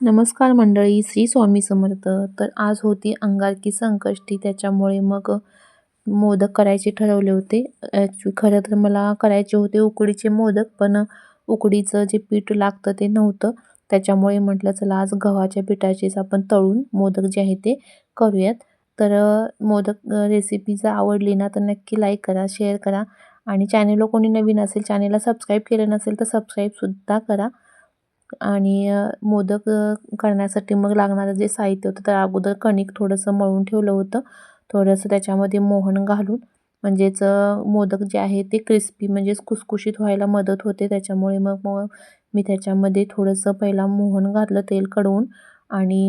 नमस्कार मंडळी, श्री स्वामी समर्थ. तर आज होती अंगारकी संकष्टी, त्याच्यामुळे मग मोदक करायचे ठरवले होते. खरं तर मला करायचे होते उकडीचे मोदक, पण उकडीचं जे पीठ लागतं ते नव्हतं. त्याच्यामुळे म्हटलं चला आज गव्हाच्या पिठाचेच आपण तळून मोदक जे आहे ते करूयात. तर मोदक रेसिपी जर आवडली ना तर नक्की लाईक करा, शेअर करा आणि चॅनलला कोणी नवीन असेल, चॅनलला सबस्क्राईब केलं नसेल तर सबस्क्राईबसुद्धा करा. आणि मोदक करण्यासाठी मग लागणारं जे साहित्य होतं तर अगोदर कणिक थोडंसं मळून ठेवलं होतं. थोडंसं त्याच्यामध्ये मोहन घालून म्हणजेच मोदक जे आहे ते क्रिस्पी म्हणजेच खुसखुशीत व्हायला मदत होते. त्याच्यामुळे मग मग मी त्याच्यामध्ये थोडंसं पहिला मोहन घातलं तेल कडवून आणि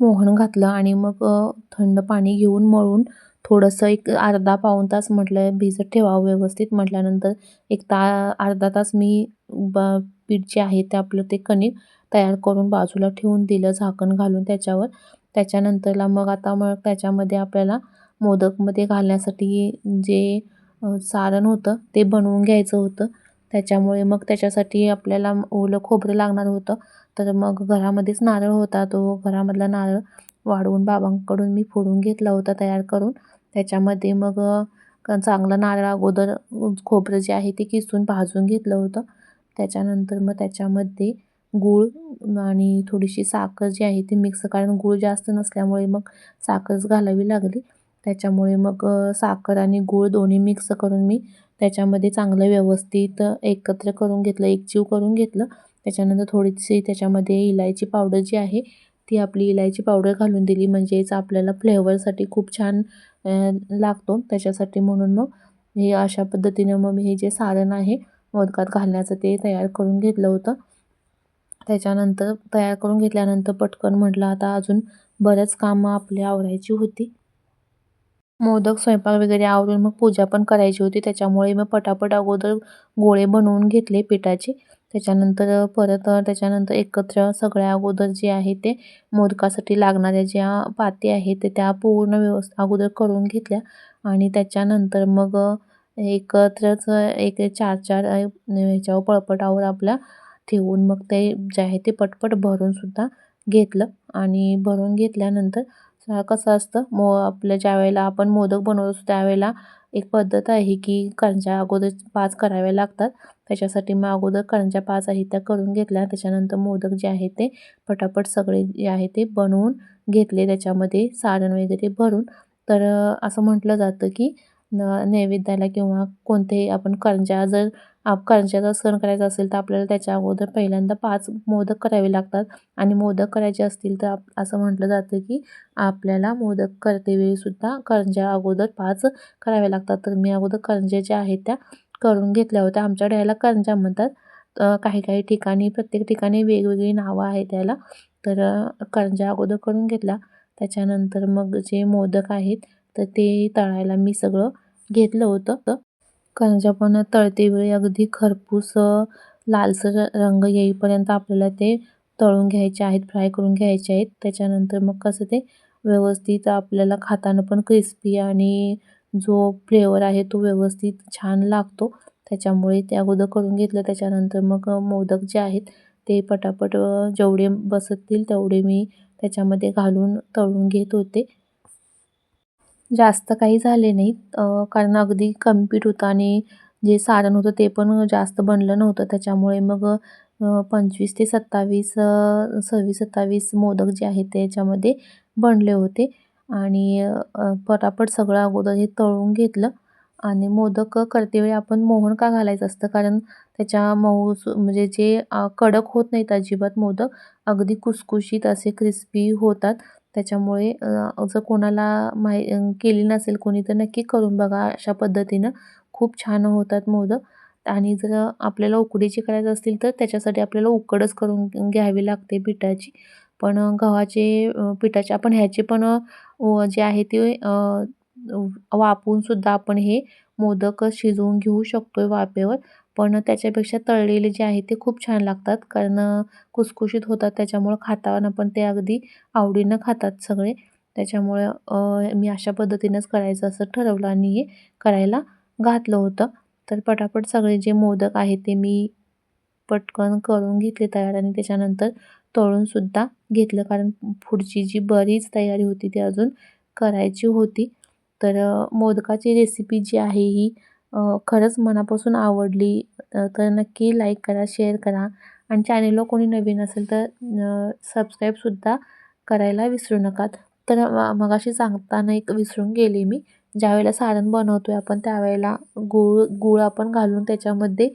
मोहन घातलं आणि मग थंड पाणी घेऊन मळून थोडंसं एक अर्धा पाऊण तास म्हटलं भिजत ठेवावं व्यवस्थित. म्हटल्यानंतर एक अर्धा तास मी पीठ जे आहे ते आपलं ते कणिक तयार करून बाजूला ठेवून दिलं झाकण घालून त्याच्यावर. त्याच्यानंतरला मग आता मग त्याच्यामध्ये आपल्याला मोदकमध्ये घालण्यासाठी जे सारण होतं ते बनवून घ्यायचं होतं. त्याच्यामुळे मग त्याच्यासाठी आपल्याला ओलं खोबरं लागणार होतं. तर मग घरामध्येच नारळ होता, तो घरामधला नारळ वाढवून बाबांकडून मी फोडून घेतला होता तयार करून. त्याच्यामध्ये मग चांगलं नारळ अगोदर खोबरं जे आहे ते किसून भाजून घेतलं होतं. त्याच्यानंतर मग त्याच्यामध्ये गूळ आणि थोडीशी साखर जी आहे ती मिक्स, कारण गूळ जास्त नसल्यामुळे मग साखरच घालावी लागली. त्याच्यामुळे मग साखर आणि गूळ दोन्ही मिक्स करून मी त्याच्यामध्ये चांगलं व्यवस्थित एकत्र करून घेतलं, एकजीव करून घेतलं. त्याच्यानंतर थोडीशी त्याच्यामध्ये इलायची पावडर जी आहे ती आपली इलायची पावडर घालून दिली, म्हणजेच आपल्याला फ्लेवरसाठी खूप छान लागतो. त्याच्यासाठी म्हणून मग हे अशा पद्धतीनं मग मी हे जे सारण आहे मोदकात घालण्याचं ते तयार करून घेतलं होतं. त्याच्यानंतर तयार करून घेतल्यानंतर पटकन म्हटलं आता अजून बरंच कामं आपली आवरायची होती. मोदक स्वयंपाक वगैरे आवरून मग पूजा पण करायची होती. त्याच्यामुळे मग पटापट अगोदर गोळे बनवून घेतले पिठाचे. त्याच्यानंतर परत त्याच्यानंतर एकत्र सगळ्या अगोदर जे आहे ते मोदकासाठी लागणाऱ्या ज्या पाती आहेत ते त्या पूर्ण अगोदर करून घेतल्या आणि त्याच्यानंतर मग एकत्रच एक 4-4 ह्याच्यावर पळपटावर आपल्या ठेवून मग ते जे आहे ते पटपट भरूनसुद्धा घेतलं आणि भरून घेतल्यानंतर कसं असतं आपलं ज्यावेळेला आपण मोदक बनवतो त्यावेळेला एक पद्धत आहे की करंज्या अगोदर 5 कराव्या लागतात. त्याच्यासाठी मग अगोदर करंज्या 5 आहेत त्या करून घेतल्या. त्याच्यानंतर मोदक जे आहे ते पटापट सगळे जे आहे ते बनवून घेतले त्याच्यामध्ये सारण वगैरे भरून. तर असं म्हटलं जातं की नैवेद्याला किंवा कोणतेही आपण करंज्या जर करंज्याचा सण करायचा असेल तर आपल्याला त्याच्या अगोदर पहिल्यांदा 5 मोदक करावे लागतात आणि मोदक करायचे असतील तर असं म्हटलं जातं की आपल्याला मोदक करतेवेळीसुद्धा करंज्या अगोदर 5 कराव्या लागतात. तर मी अगोदर करंज्या ज्या आहेत त्या करून घेतल्या होत्या. आमच्याकडे ह्याला करंज्या म्हणतात. काही काही ठिकाणी प्रत्येक ठिकाणी वेगवेगळी नावं आहेत त्याला. तर करंज्या अगोदर करून घेतल्या. त्याच्यानंतर मग जे मोदक आहेत तर ते तळायला मी सगळं घेतलं होतं. करंज्या पण तळतेवेळी अगदी खरपूस लालसर रंग येईपर्यंत आपल्याला ते तळून घ्यायचे आहेत, फ्राय करून घ्यायचे आहेत. त्याच्यानंतर मग कसं ते व्यवस्थित आपल्याला खाताना पण क्रिस्पी आणि जो फ्लेवर आहे तो व्यवस्थित छान लागतो. त्याच्यामुळे ते अगोदर करून घेतलं. त्याच्यानंतर मग मोदक जे आहेत ते पटापट जेवढे बसतील तेवढे मी त्याच्यामध्ये घालून तळून घेत होते. जास्त काही झाले नाहीत, कारण अगदी कमी पीठ होतं आणि जे सारण होतं ते पण जास्त बनलं नव्हतं. त्याच्यामुळे मग 25 ते 27 26-27 मोदक जे आहेत त्याच्यामध्ये बनले होते आणि पटापट सगळं अगोदर हे तळून घेतलं. आणि मोदक करतेवेळी आपण मोहन का घालायचं असतं, कारण त्याच्या म्हणजे जे कडक होत नाहीत अजिबात मोदक, अगदी खुसखुशीत असे क्रिस्पी होतात. त्याच्यामुळे जर कोणाला केली नसेल कोणी तर नक्की करून बघा. अशा पद्धतीनं खूप छान होतात मोदक. आणि जर आपल्याला उकडीचे करायचे असतील तर त्याच्यासाठी आपल्याला उकडच करून घ्यावी लागते पिठाची. पण गव्हाचे पिठाचे आपण ह्याचे पण जे आहे ते वाफवूनसुद्धा आपण हे मोदक शिजवून घेऊ शकतो वाफेवर. पण त्याच्यापेक्षा तळलेले जे आहे ते खूप छान लागतात, कारण खुसखुशीत होतात. त्याच्यामुळं खाताना पण ते अगदी आवडीनं खातात सगळे. त्याच्यामुळं मी अशा पद्धतीनंच करायचं असं ठरवलं आणि हे करायला घातलं होतं. तर पटापट सगळे जे मोदक आहेत ते मी पटकन करून घेतले तयार आणि त्याच्यानंतर तळूनसुद्धा घेतलं, कारण पुढची जी बरीच तयारी होती ती अजून करायची होती. तर मोदकाची रेसिपी जी आहे ही खरंच मनापासून आवडली तर नक्की लाईक करा, शेअर करा आणि चॅनेलला कोणी नवीन असेल तर सबस्क्राईबसुद्धा करायला विसरू नका. तर मगाशी सांगताना एक विसरून गेले मी. ज्यावेळेला सारण बनवतोय आपण त्यावेळेला गूळ आपण घालून त्याच्यामध्ये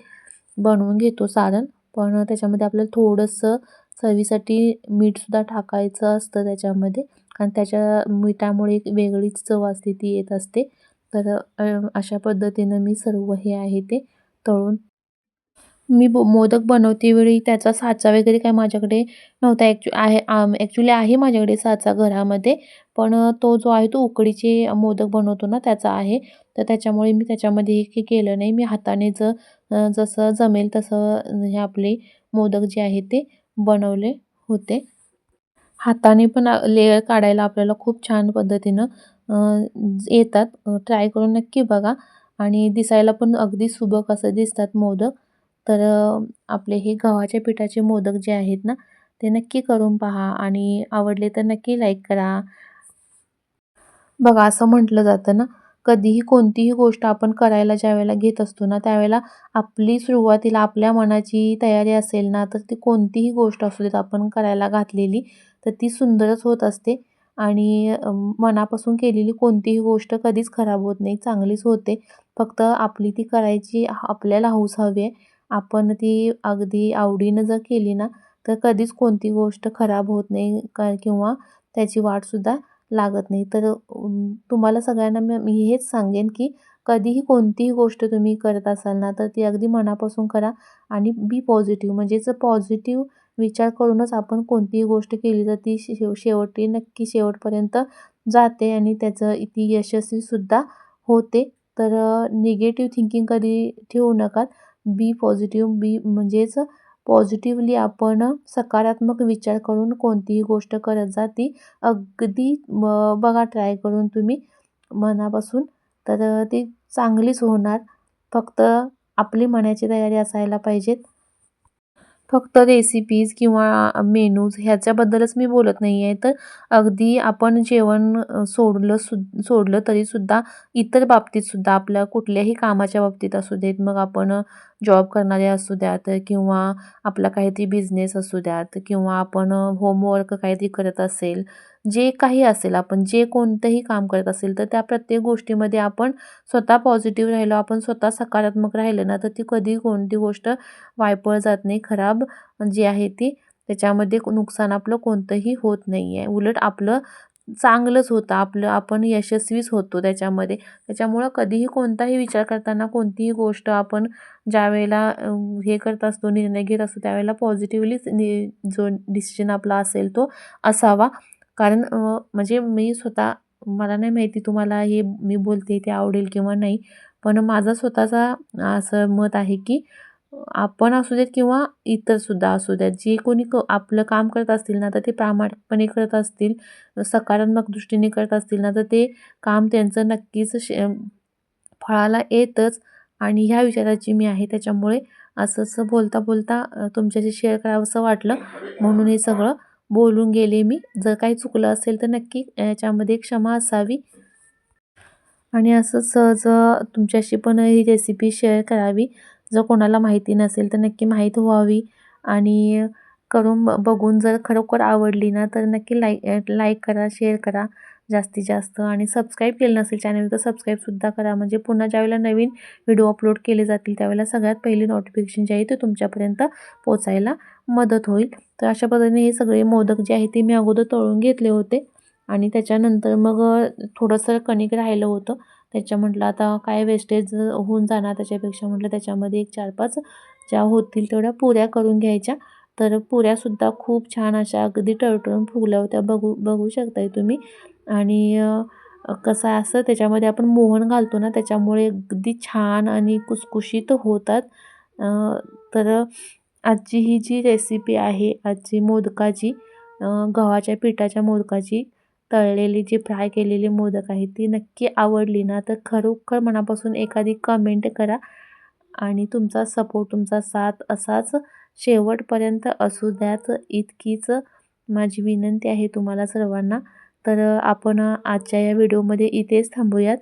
बनवून घेतो सारण. पण त्याच्यामध्ये आपल्याला थोडंसं चवीसाठी मीठसुद्धा टाकायचं असतं त्याच्यामध्ये. आणि त्याच्या मिठामुळे एक वेगळीच चव असते ती येत असते. तर अशा पद्धतीनं मी सर्व हे आहे ते तळून मी मोदक बनवते वेळी त्याचा साचा वगैरे काही माझ्याकडे नव्हता. ॲक्चुअली आहे माझ्याकडे साचा घरामध्ये. पण तो जो आहे तो उकडीचे मोदक बनवतो ना त्याचा आहे. तर त्याच्यामुळे मी त्याच्यामध्ये हे केलं नाही. मी हाताने जसं जमेल तसं हे आपले मोदक जे आहे ते बनवले होते. हाताने पण लेयर काढायला आपल्याला खूप छान पद्धतीनं अ, येतात. ट्राय करून नक्की बघा आणि दिसायला पण अगदी सुबक असं दिसतात मोदक. तर आपले हे गव्हाच्या पिठाचे मोदक जे आहेत ना, ते नक्की करून पहा आणि आवडले तर नक्की लाईक करा. बघा असं म्हटलं जातं ना, कधीही कोणतीही गोष्ट आपण करायला ज्यावेळेला घेत असतो ना, त्यावेळेला आपली सुरुवातीला आपल्या मनाची तयारी असेल ना, तर ती कोणतीही गोष्ट असू देत आपण करायला घातलेली, तर ती सुंदरच होत असते आणि मनापासून केलेली कोणतीही गोष्ट कधीच खराब होत नाही, चांगलीच होते. फक्त आपली ती करायची आपल्याला हौस हवी आहे. आपण ती अगदी आवडीनं जर केली ना, तर कधीच कोणती गोष्ट खराब होत नाही किंवा त्याची वाटसुद्धा लागत नाही. तर तुम्हाला सगळ्यांना मी हेच सांगेन, की कधीही कोणतीही गोष्ट तुम्ही करत असाल ना, तर ती अगदी मनापासून करा आणि बी पॉझिटिव्ह म्हणजेच पॉझिटिव्ह विचार करूनच आपण कोणतीही गोष्ट केली तर ती शेवटी नक्की शेवटपर्यंत जाते आणि त्याचं ती यशस्वीसुद्धा होते. तर निगेटिव्ह थिंकिंग कधी ठेवू नका. बी पॉझिटिव्ह म्हणजेच पॉझिटिव्हली आपण सकारात्मक विचार करून कोणतीही गोष्ट करत जा. ती अगदी बघा ट्राय करून तुम्ही मनापासून. तर ती चांगलीच होणार. फक्त आपली मनाची तयारी असायला पाहिजे. फक्त रेसिपीज किंवा मेनूज ह्याच्याबद्दलच मी बोलत नाही आहे. तर अगदी आपण जेवण सोडलं तरीसुद्धा इतर बाबतीतसुद्धा आपल्या कुठल्याही कामाच्या बाबतीत असू देत, मग आपण जॉब करणारे असू द्यात किंवा आपला काहीतरी बिझनेस असू द्यात किंवा आपण होमवर्क काहीतरी करत असेल, जे काही असेल आपण जे कोणतंही काम करत असेल, तर त्या प्रत्येक गोष्टीमध्ये आपण स्वतः पॉझिटिव्ह राहिलो, आपण स्वतः सकारात्मक राहिलं ना, तर ती कधी कोणती गोष्ट वायपळ जात नाही. खराब जी आहे ती त्याच्यामध्ये नुकसान आपलं कोणतंही होत नाही आहे. उलट आपलं चांगलंच होतं. आपण यशस्वीच होतो त्याच्यामध्ये. त्याच्यामुळं कधीही कोणताही विचार करताना कोणतीही गोष्ट आपण ज्यावेळेला हे करत असतो, निर्णय घेत असतो, त्यावेळेला पॉझिटिव्हलीच जो डिसिजन आपला असेल तो असावा. कारण म्हणजे मी स्वतः मला नाही माहिती तुम्हाला हे मी बोलते ते आवडेल किंवा नाही. पण माझा स्वतःचा असं मत आहे, की आपण असू देत किंवा इतरसुद्धा असू द्यात, जे कोणी आपलं काम करत असतील ना, तर ते प्रामाणिकपणे करत असतील, सकारात्मक दृष्टीने करत असतील ना, तर ते काम त्यांचं नक्कीच फळाला येतच आणि ह्या विचाराची मी आहे. त्याच्यामुळे असं बोलता बोलता तुमच्याशी शेअर करावंसं वाटलं म्हणून हे सगळं बोलून गेले मी. जर काही चुकलं असेल तर नक्की याच्यामध्ये क्षमा असावी. आणि असंच सहज तुमच्याशी पण ही रेसिपी शेअर करावी. जर कोणाला माहिती नसेल तर नक्की माहीत व्हावी आणि करून बघून जर खरोखर आवडली ना तर नक्की लाईक करा, शेअर करा जास्तीत जास्त आणि सबस्क्राईब केलं नसेल चॅनल तर सबस्क्राईबसुद्धा करा. म्हणजे पुन्हा ज्यावेळेला नवीन व्हिडिओ अपलोड केले जातील त्यावेळेला सगळ्यात पहिली नोटिफिकेशन जे आहे ते तुमच्यापर्यंत पोहोचायला मदत होईल. तर अशा पद्धतीने हे सगळे मोदक जे आहे ते मी अगोदर तळून घेतले होते आणि त्याच्यानंतर मग थोडंसं कणिक राहिलं होतं. म्हटलं आता काय वेस्टेज होऊन जाणार त्याच्यापेक्षा म्हटलं त्याच्यामध्ये एक 4-5 ज्या होतील तेवढ्या पुऱ्या करून घ्यायच्या. तर पुऱ्यासुद्धा खूप छान अशा अगदी टवटवून फुगल्या होत्या. बघू बघू शकताय तुम्ही आणि कसं असं त्याच्यामध्ये आपण मोहन घालतो ना त्याच्यामुळे अगदी छान आणि खुसखुशीत होतात. तर आजची ही जी रेसिपी आहे आजची मोदकाची गव्हाच्या पिठाच्या मोदकाची तळलेली जी फ्राय केलेली मोदक आहे ती नक्की आवडली ना तर खरोखर मनापासून एखादी कमेंट करा आणि तुमचा सपोर्ट तुमचा साथ असाच शेवटपर्यंत असू द्यात इतकीच माझी विनंती आहे तुम्हाला सर्वांना. तर आपण आजच्या या व्हिडिओमध्ये इथेच थांबूयात.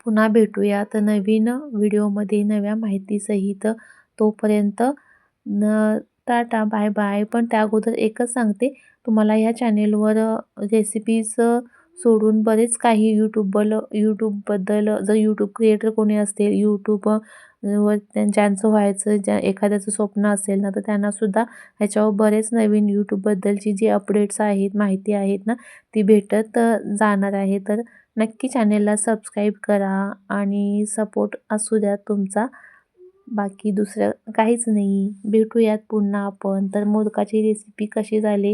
पुन्हा भेटूयात नवीन व्हिडिओमध्ये नव्या माहितीसहित. तोपर्यंत न टाटा, बाय बाय. पण त्या अगोदर एकच सांगते, तुम्हाला या चॅनेलवर रेसिपीज सोडून बरेच काही यूट्यूबबद्दल जर यूट्यूब क्रिएटर कोणी असतील, वर ज्यांचं व्हायचं, एखाद्याचं स्वप्न असेल ना, तर त्यांनासुद्धा ह्याच्यावर बरेच नवीन यूट्यूबबद्दलची जी अपडेट्स आहेत, माहिती आहेत ना, ती भेटत जाणार आहे. तर नक्की चॅनेलला सबस्क्राईब करा आणि सपोर्ट असू द्या तुमचा. बाकी दुसरं काहीच नाही. भेटूयात पुन्हा आपण. तर मोदकाची रेसिपी कशी झाली,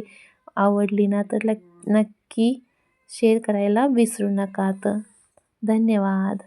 आवडली ना, तर नक्की शेअर करायला विसरू नका. तर धन्यवाद.